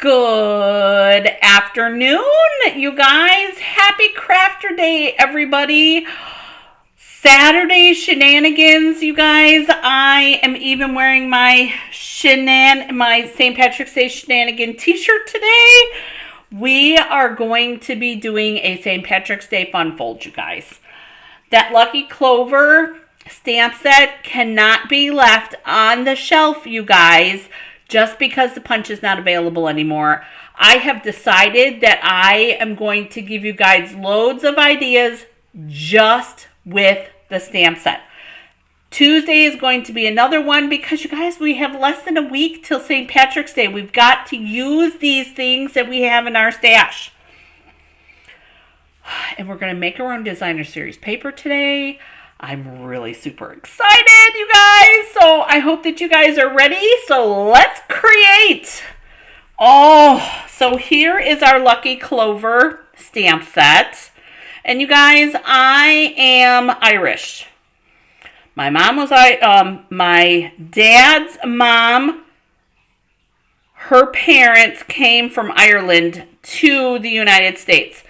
Good afternoon, you guys. Happy Crafter Day, everybody. Saturday shenanigans, you guys. I am even wearing my St. Patrick's Day shenanigan t-shirt today. We are going to be doing a St. Patrick's Day fun fold, you guys. That lucky Clover stamp set cannot be left on the shelf, you guys, just because the punch is not available anymore. I have decided that I am going to give you guys loads of ideas just with the stamp set. Tuesday is going to be another one because, you guys, we have less than a week till St. Patrick's Day. We've got to use these things that we have in our stash. And we're going to make our own designer series paper today. I'm really super excited, you guys. So I hope that you guys are ready. So let's create. Oh, so here is our lucky Clover stamp set. And you guys, I am Irish. My mom was my dad's mom. Her parents came from Ireland to the United States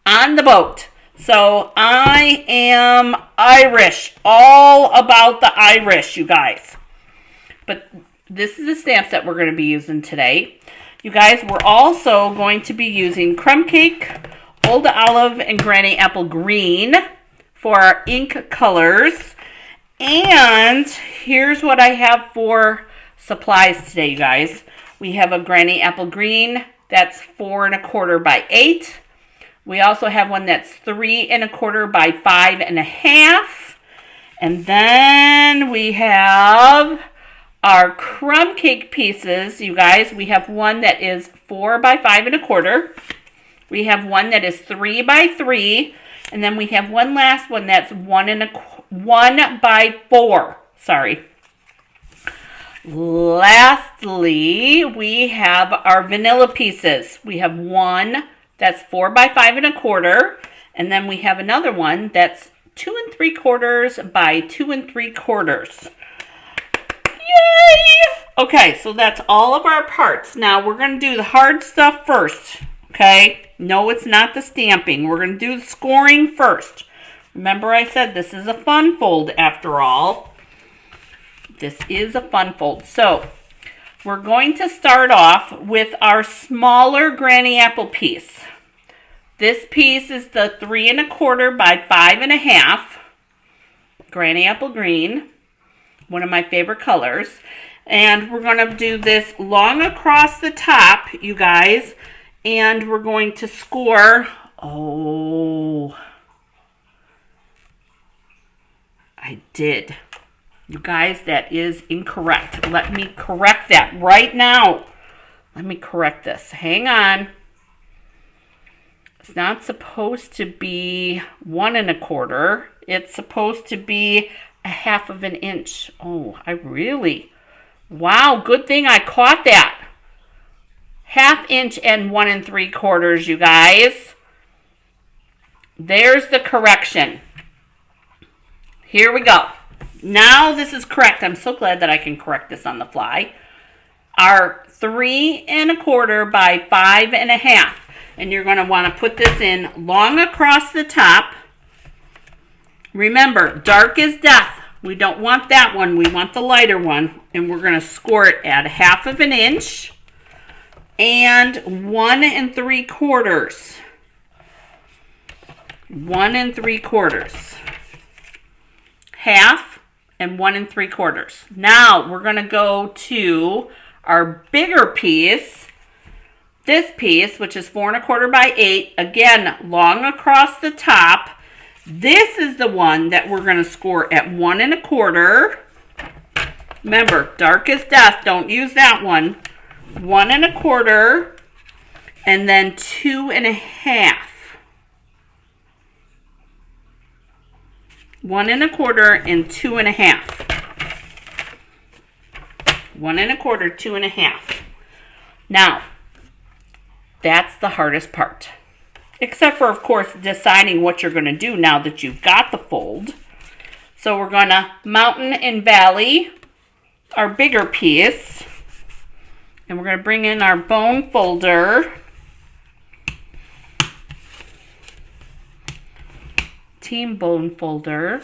on the boat. So I am Irish, all about the Irish, you guys. But this is the stamp set we're going to be using today. You guys, we're also going to be using crumb cake, old olive, and granny apple green for our ink colors. And here's what I have for supplies today, you guys. We have a granny apple green that's 4 1/4 by 8. We also have one that's 3 1/4 by 5 1/2. And then we have our crumb cake pieces, you guys. We have one that is 4 by 5 1/4. We have one that is 3 by 3. And then we have one last one that's 1 by 4. Sorry. Lastly, we have our vanilla pieces. We have one that's 4 by 5 1/4, and then we have another one that's 2 3/4 by 2 3/4. Yay! Okay, so that's all of our parts. Now we're going to do the hard stuff first. Okay? No, it's not the stamping. We're going to do the scoring first. Remember, I said this is a fun fold after all. This is a fun fold. So we're going to start off with our smaller granny apple piece. This piece is the 3 1/4 by 5 1/2 granny apple green, one of my favorite colors. And we're going to do this long across the top, you guys, and we're going to score. Oh, I did. You guys, that is incorrect. Let me correct that right now. Let me correct this. Hang on. It's not supposed to be 1 1/4. It's supposed to be 1/2 inch. Oh, wow, good thing I caught that. 1/2 inch and 1 3/4, you guys. There's the correction. Here we go. Now this is correct. I'm so glad that I can correct this on the fly. Our 3 1/4 by 5 1/2. And you're going to want to put this in long across the top. Remember, dark is death. We don't want that one. We want the lighter one. And we're going to score it at 1/2 inch and 1 3/4. 1 3/4. 1/2 and 1 3/4. Now we're going to go to our bigger piece. This piece, which is 4 1/4 by 8, again, long across the top. This is the one that we're going to score at 1 1/4. Remember, dark is death. Don't use that one. 1 1/4, and then 2 1/2. 1 1/4 and 2 1/2. 1 1/4, 2 1/2. Now, that's the hardest part. Except for, of course, deciding what you're going to do now that you've got the fold. So we're going to mountain and valley our bigger piece. And we're going to bring in our bone folder. Team bone folder.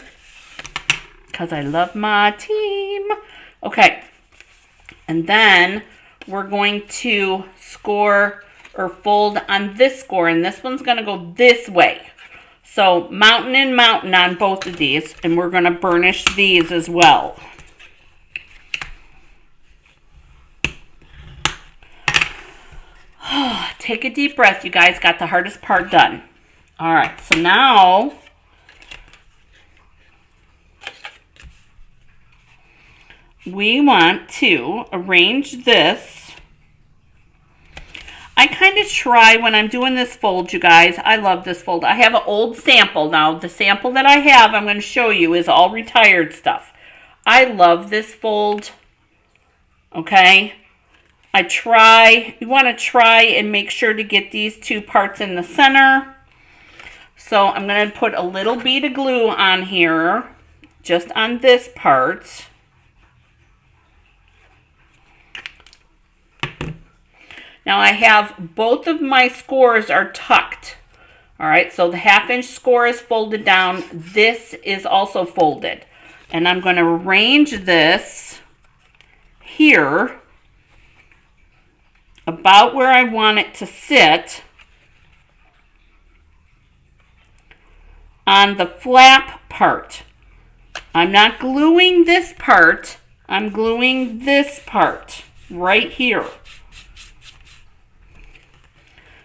Because I love my team. Okay. And then we're going to score or fold on this score. And this one's going to go this way. So mountain and mountain on both of these. And we're going to burnish these as well. Take a deep breath, you guys. Got the hardest part done. All right, so now we want to arrange this. I kind of try when I'm doing this fold, you guys. I love this fold. I have an old sample. Now, the sample that I have, I'm going to show you, is all retired stuff. I love this fold. Okay. You want to try and make sure to get these two parts in the center. So I'm going to put a little bead of glue on here, just on this part. Now I have both of my scores are tucked. All right, so the 1/2 inch score is folded down. This is also folded. And I'm going to arrange this here about where I want it to sit on the flap part. I'm not gluing this part. I'm gluing this part right here.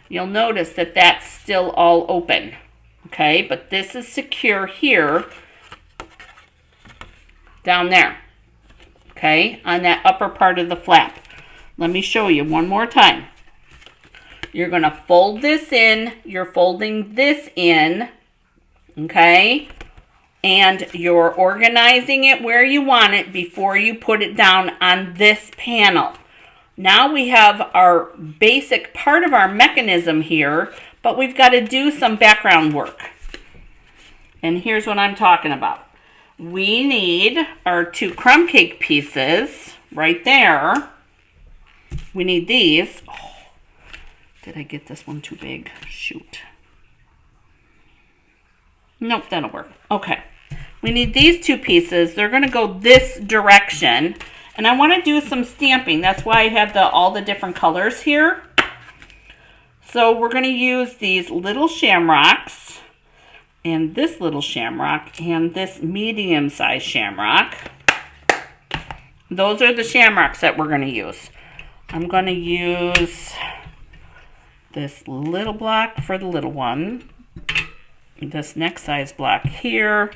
You'll notice that that's still all open. Okay, but this is secure here, down there. Okay, on that upper part of the flap. Let me show you one more time. You're going to fold this in. You're folding this in. Okay? And you're organizing it where you want it before you put it down on this panel. Now we have our basic part of our mechanism here, but we've got to do some background work. And here's what I'm talking about. We need our 2 crumb cake pieces right there. We need these. Oh, did I get this one too big? Shoot. Nope, that'll work. Okay. We need these 2 pieces. They're going to go this direction. And I want to do some stamping. That's why I have all the different colors here. So we're going to use these little shamrocks. And this little shamrock. And this medium-sized shamrock. Those are the shamrocks that we're going to use. I'm going to use this little block for the little one. This next size block here.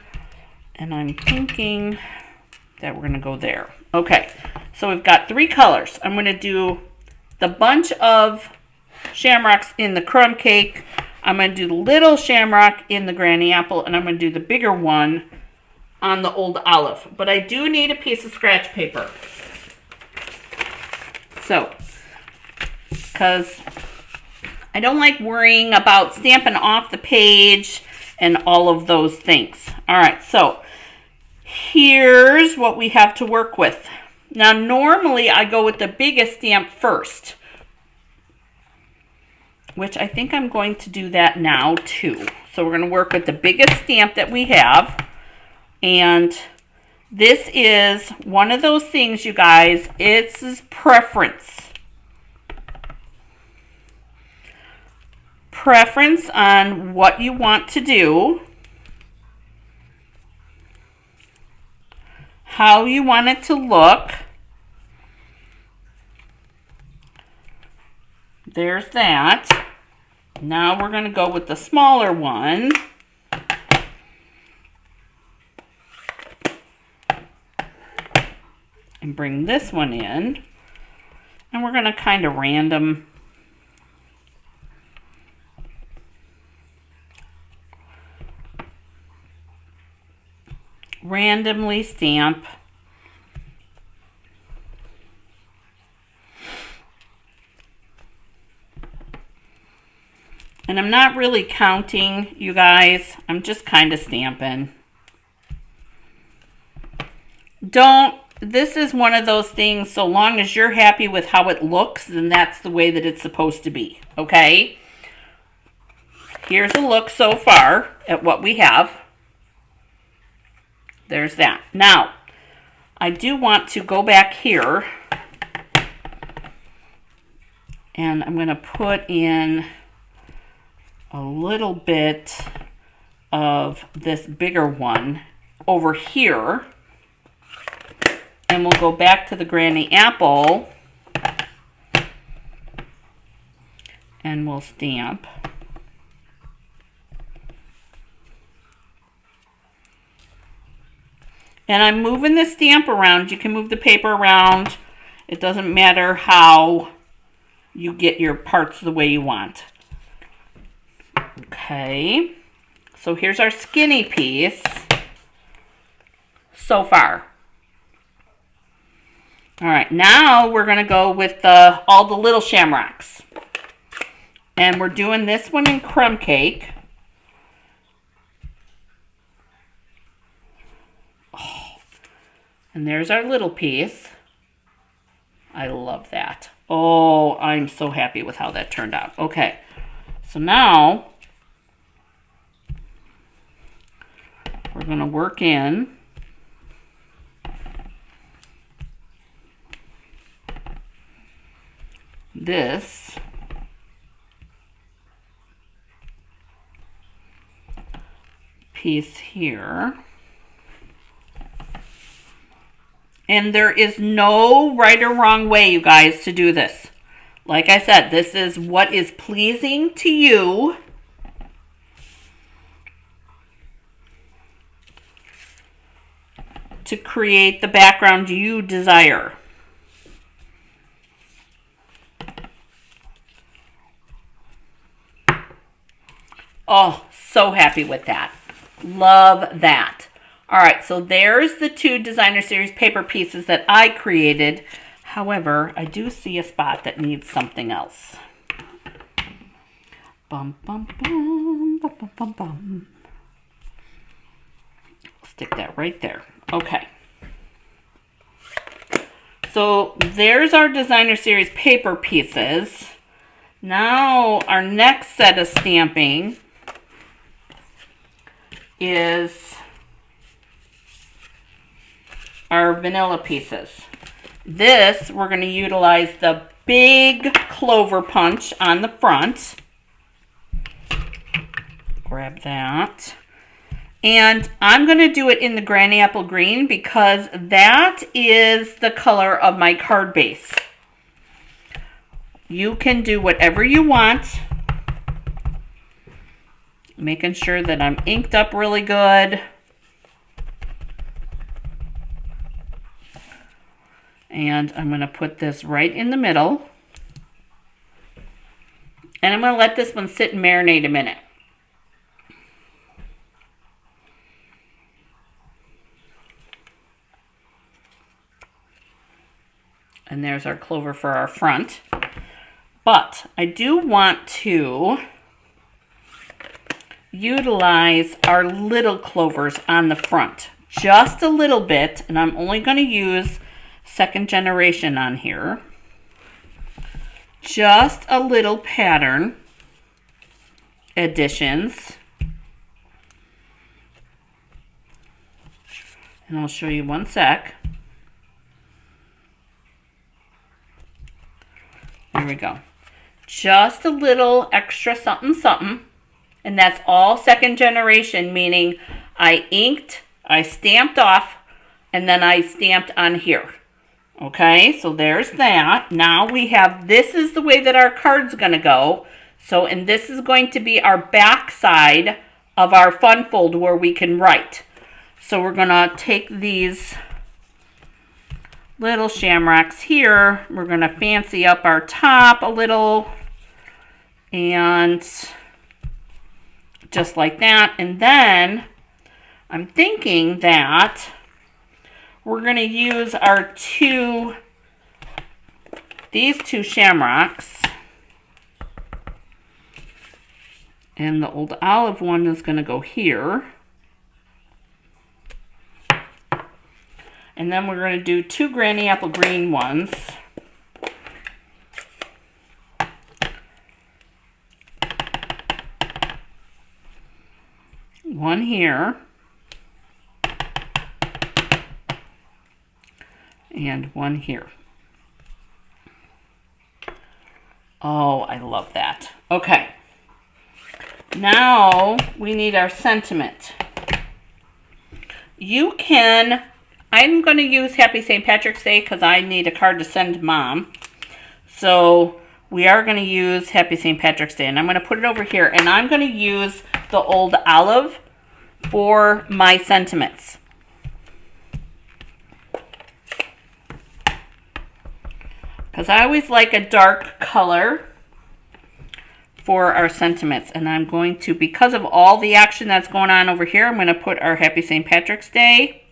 And I'm thinking that we're going to go there. Okay, so we've got 3 colors. I'm going to do the bunch of shamrocks in the crumb cake. I'm going to do the little shamrock in the granny apple. And I'm going to do the bigger one on the old olive. But I do need a piece of scratch paper. So, because I don't like worrying about stamping off the page and all of those things. All right, so here's what we have to work with. Now, normally I go with the biggest stamp first, which I think I'm going to do that now too. So we're going to work with the biggest stamp that we have. And this is one of those things, you guys, it's preference. Preference on what you want to do. How you want it to look. There's that. Now we're going to go with the smaller one. And bring this one in. And we're going to kind of randomly stamp. And I'm not really counting, you guys. I'm just kind of stamping. Don't this is one of those things, so long as you're happy with how it looks, then that's the way that it's supposed to be, okay? Here's a look so far at what we have. There's that. Now, I do want to go back here, and I'm going to put in a little bit of this bigger one over here. And we'll go back to the granny apple and we'll stamp. And I'm moving the stamp around. You can move the paper around. It doesn't matter how you get your parts the way you want. Okay. So here's our skinny piece so far. All right, now we're going to go with all the little shamrocks. And we're doing this one in crumb cake. Oh, and there's our little piece. I love that. Oh, I'm so happy with how that turned out. Okay, so now we're going to work in this piece here. And there is no right or wrong way, you guys, to do this. Like I said, this is what is pleasing to you. To create the background you desire. Oh, so happy with that. Love that. All right, so there's the 2 designer series paper pieces that I created. However, I do see a spot that needs something else. Bum, bum, bum, bum, bum, bum, bum. Stick that right there. Okay. So there's our designer series paper pieces. Now our next set of stamping is our vanilla pieces. This, we're going to utilize the big Clover punch on the front. Grab that. And I'm going to do it in the granny apple green because that is the color of my card base. You can do whatever you want. Making sure that I'm inked up really good. And I'm going to put this right in the middle. And I'm going to let this one sit and marinate a minute. And there's our Clover for our front. But I do want to utilize our little Clovers on the front. Just a little bit. And I'm only going to use 2nd generation on here. Just a little pattern additions. And I'll show you one sec. There we go. Just a little extra something something. And that's all 2nd generation, meaning I inked, I stamped off, and then I stamped on here. Okay, so there's that. Now we have, this is the way that our card's going to go. So, and this is going to be our back side of our fun fold where we can write. So we're going to take these little shamrocks here. We're going to fancy up our top a little. And just like that. And then I'm thinking that we're going to use our these two shamrocks. And the old olive one is going to go here. And And then we're going to do 2 granny apple green ones. One here. And one here. Oh, I love that. Okay. Now we need our sentiment. You can, I'm going to use Happy St. Patrick's Day because I need a card to send to Mom. So we are going to use Happy St. Patrick's Day. And I'm going to put it over here. And I'm going to use the old olive for my sentiments. Because I always like a dark color for our sentiments. And I'm going to, because of all the action that's going on over here, I'm going to put our Happy St. Patrick's Day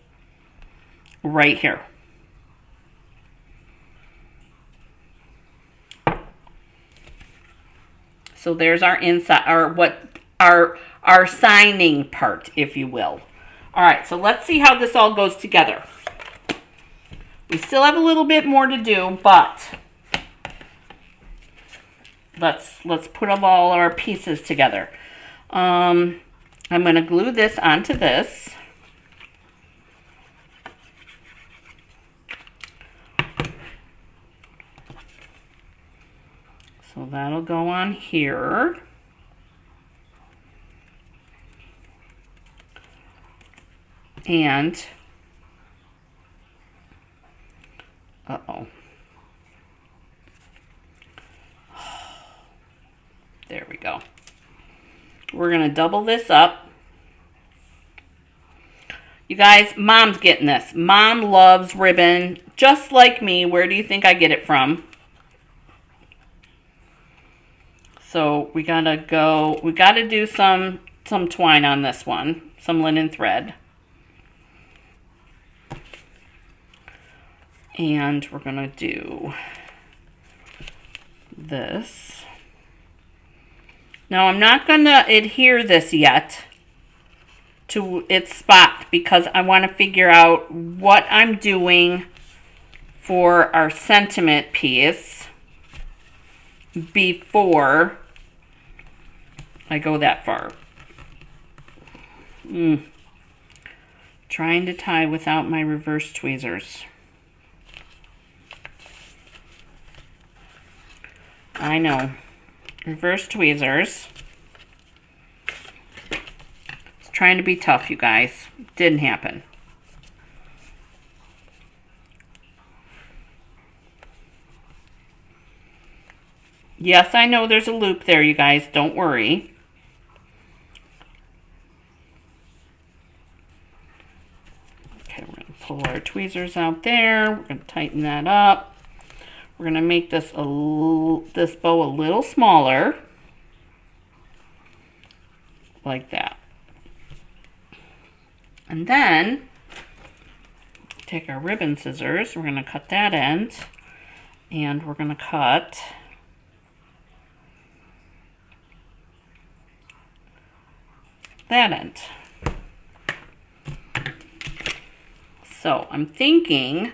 right here. So there's our inside, our signing part, if you will. All right, so let's see how this all goes together. We still have a little bit more to do, but let's put all our pieces together. I'm going to glue this onto this. So that'll go on here. And uh-oh. There we go. We're going to double this up. You guys, Mom's getting this. Mom loves ribbon, just like me. Where do you think I get it from? So we got to do some twine on this one, some linen thread. And we're going to do this. Now I'm not going to adhere this yet to its spot because I want to figure out what I'm doing for our sentiment piece before I go that far. Trying to tie without my reverse tweezers. I know. Reverse tweezers. It's trying to be tough, you guys. Didn't happen. Yes, I know there's a loop there, you guys. Don't worry. Okay, we're going to pull our tweezers out there. We're going to tighten that up. We're going to make this this bow a little smaller, like that. And then take our ribbon scissors. We're going to cut that end, and we're going to cut that end. So I'm thinking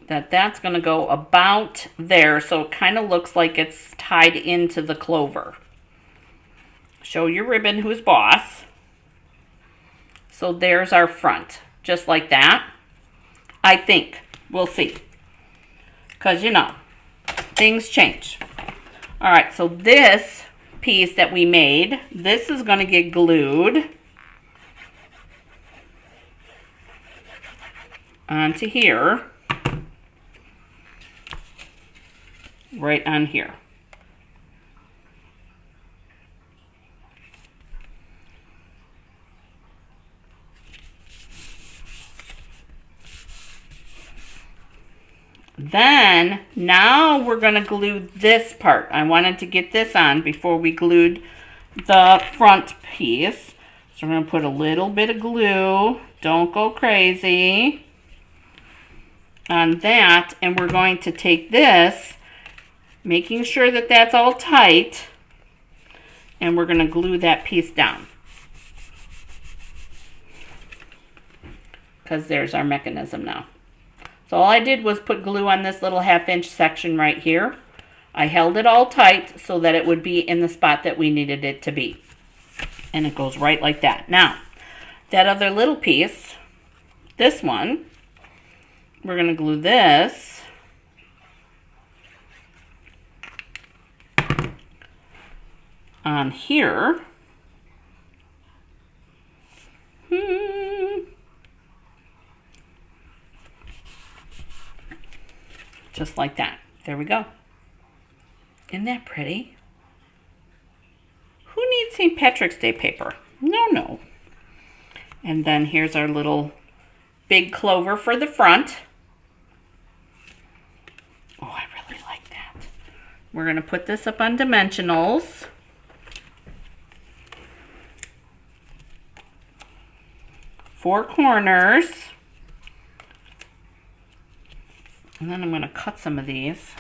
that's going to go about there, so it kind of looks like it's tied into the clover. Show your ribbon who's boss. So there's our front, just like that. I think. We'll see. Because, you know, things change. All right, so this piece that we made, this is going to get glued onto here. Right on here. Then, now we're going to glue this part. I wanted to get this on before we glued the front piece. So we're going to put a little bit of glue. Don't go crazy on that. And we're going to take this, making sure that that's all tight, and we're going to glue that piece down. because there's our mechanism now. So all I did was put glue on this little 1/2 inch section right here. I held it all tight so that it would be in the spot that we needed it to be. And it goes right like that. Now, that other little piece, this one, we're going to glue this on here. Just like that. There we go. Isn't that pretty? Who needs St. Patrick's Day paper? No. And then here's our little big clover for the front. Oh, I really like that. We're going to put this up on dimensionals. Four corners. And then I'm going to cut some of these.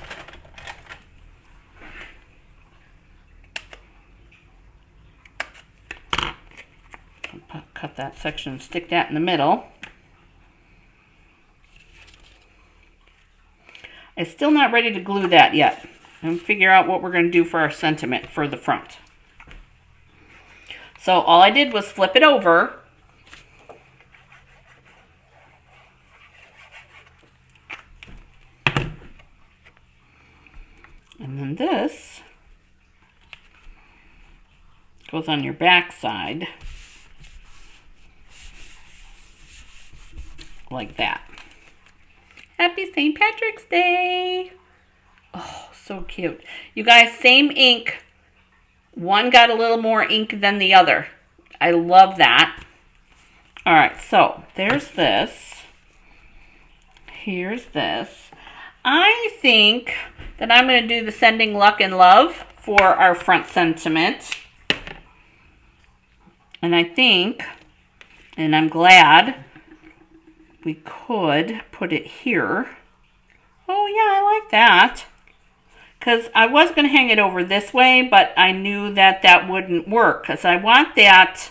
Cut that section, stick that in the middle. I'm still not ready to glue that yet. And figure out what we're going to do for our sentiment for the front. So all I did was flip it over. And then this goes on your back side. Like that. Happy St. Patrick's Day. Oh, so cute. You guys, same ink. One got a little more ink than the other. I love that. All right, so there's this. Here's this. I think that I'm going to do the sending luck and love for our front sentiment. And I think, and I'm glad, we could put it here. Oh yeah, I like that. Because I was going to hang it over this way, but I knew that that wouldn't work. Because I want that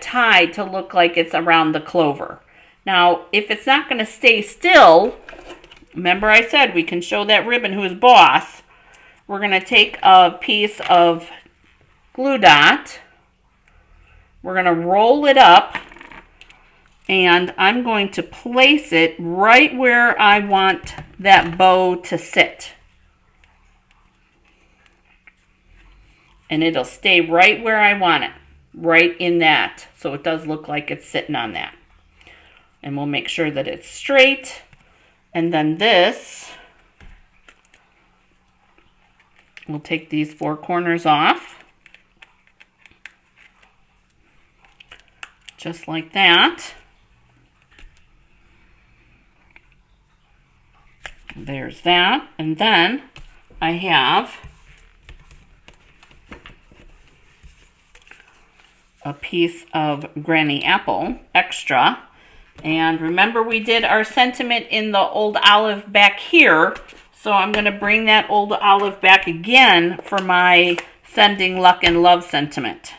tie to look like it's around the clover. Now, if it's not going to stay still, remember I said we can show that ribbon who's boss. We're going to take a piece of glue dot. We're going to roll it up. And I'm going to place it right where I want that bow to sit. And it'll stay right where I want it. Right in that. So it does look like it's sitting on that. And we'll make sure that it's straight. And then this, we'll take these four corners off. Just like that. There's that. And then I have a piece of Granny Apple extra. And remember we did our sentiment in the old olive back here. So I'm going to bring that old olive back again for my sending luck and love sentiment.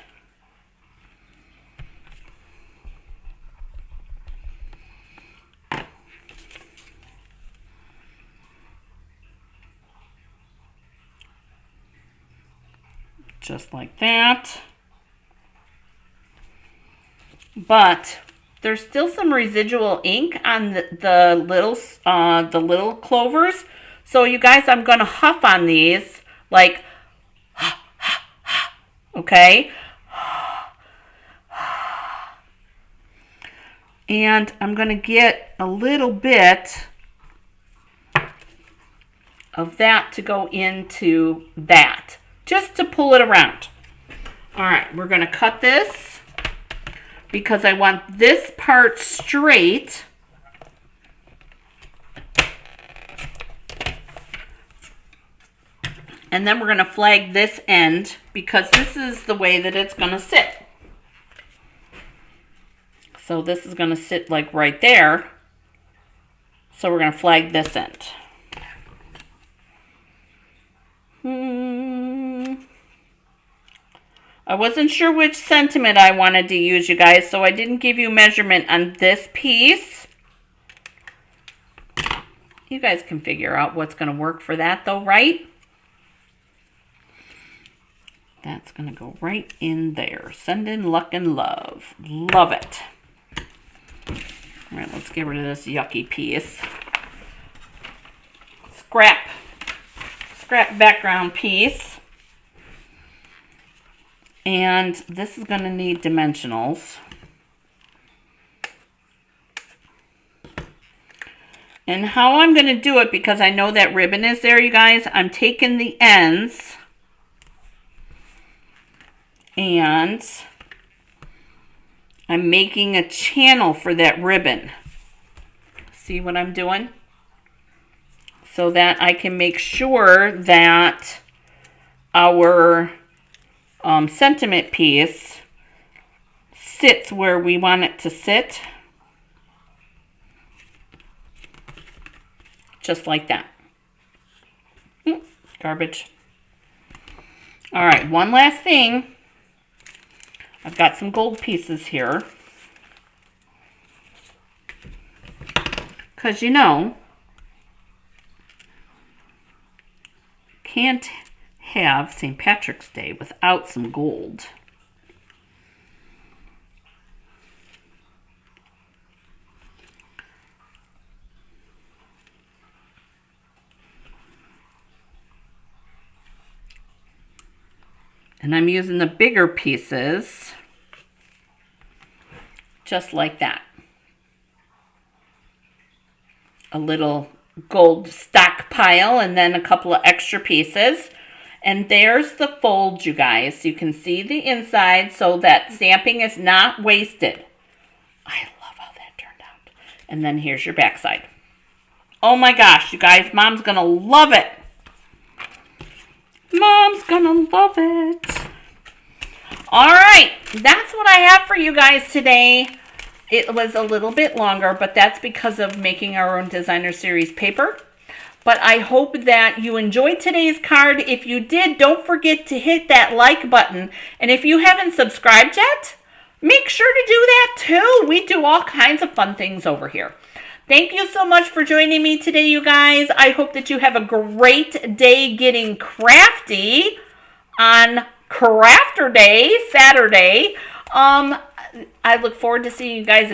Just like that. But there's still some residual ink on the little clovers. So you guys, I'm going to huff on these like, okay? And I'm going to get a little bit of that to go into that, just to pull it around. All right, we're going to cut this because I want this part straight. And then we're going to flag this end because this is the way that it's going to sit. So this is going to sit like right there. So we're going to flag this end. I wasn't sure which sentiment I wanted to use, you guys, so I didn't give you measurement on this piece. You guys can figure out what's going to work for that though, right? That's going to go right in there. Sending luck and love. Love it. All right, let's get rid of this yucky piece. Scrap background piece. And this is going to need dimensionals. And how I'm going to do it, because I know that ribbon is there, you guys, I'm taking the ends and I'm making a channel for that ribbon. See what I'm doing? So that I can make sure that our sentiment piece sits where we want it to sit. Just like that. Garbage. All right, one last thing. I've got some gold pieces here. Because you know, can't have St. Patrick's Day without some gold. And I'm using the bigger pieces, just like that. A little gold stockpile and then a couple of extra pieces. And there's the fold, you guys. You can see the inside so that stamping is not wasted. I love how that turned out. And then here's your backside. Oh my gosh, you guys, Mom's gonna love it. Mom's gonna love it. All right, that's what I have for you guys today. It was a little bit longer, but that's because of making our own designer series paper. But I hope that you enjoyed today's card. If you did, don't forget to hit that like button. And if you haven't subscribed yet, make sure to do that too. We do all kinds of fun things over here. Thank you so much for joining me today, you guys. I hope that you have a great day getting crafty on Crafter Day, Saturday. I look forward to seeing you guys